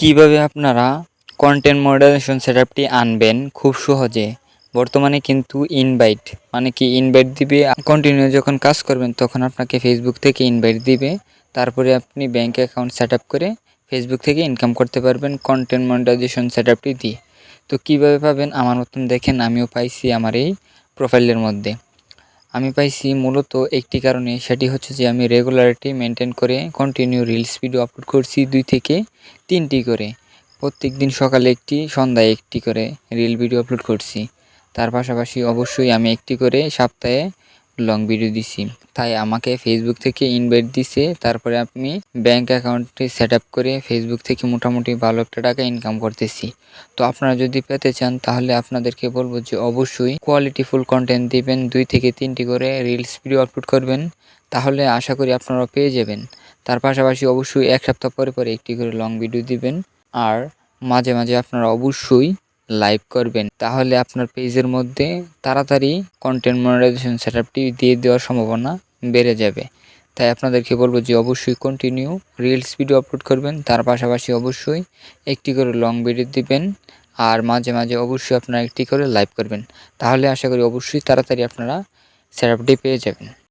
কিভাবে আপনারা content moderation সেটআপটি আনবেন খুব সহজে। বর্তমানে কিন্তু ইনভাইট ইনভাইট দিবে, কন্টিনিউ যখন কাজ করবেন তখন আপনাকে ফেসবুক থেকে ইনভাইট দিবে। তারপরে আপনি ব্যাঙ্ক অ্যাকাউন্ট সেটআপ করে ফেসবুক থেকে ইনকাম করতে পারবেন কন্টেন্ট মনিটাইজেশন সেটআপটি দিয়ে। তো কীভাবে পাবেন আমার মতন দেখেন, আমিও পাইছি আমার এই প্রোফাইলের মধ্যে। আমি পাইছি মূলত একটি কারণে, সেটি হচ্ছে যে আমি রেগুলারিটি মেনটেন করে কন্টিনিউ রিলস ভিডিও আপলোড করছি 2 থেকে 3টি করে। প্রত্যেক দিন সকালে একটি, সন্ধ্যায় একটি করে রিল ভিডিও আপলোড করছি। তার পাশাপাশি অবশ্যই আমি একটি করে সপ্তাহে লং ভিডিও দিছি। তাই আমাকে ফেসবুক থেকে ইনভাইট দিছে। তারপরে আমি ব্যাঙ্ক অ্যাকাউন্টটি সেটআপ করে ফেসবুক থেকে মোটামুটি ভালো একটা টাকা ইনকাম করতেছি। তো আপনারা যদি পেতে চান তাহলে আপনাদেরকে বলবো যে অবশ্যই কোয়ালিটিফুল কন্টেন্ট দিবেন, 2 থেকে 3টি করে রিলস ভিডিও আপলোড করবেন, তাহলে আশা করি আপনারা পেয়ে যাবেন। তার পাশাপাশি অবশ্যই 1 সপ্তাহ পরে পরে একটি করে লং ভিডিও দিবেন। আর মাঝে মাঝে আপনারা অবশ্যই লাইভ করবেন, তাহলে আপনার পেজের মধ্যে তাড়াতাড়ি কন্টেন্ট মনিটাইজেশন সেটআপটি দিয়ে দেওয়ার সম্ভাবনা বেড়ে যাবে। তাই আপনাদেরকে বলবো যে অবশ্যই কন্টিনিউ রিলস ভিডিও আপলোড করবেন, তার পাশাপাশি অবশ্যই একটি করে লং ভিডিও দিবেন, আর মাঝে মাঝে অবশ্যই আপনারা একটি করে লাইভ করবেন। তাহলে আশা করি অবশ্যই তাড়াতাড়ি আপনারা সেটআপটি পেয়ে যাবেন।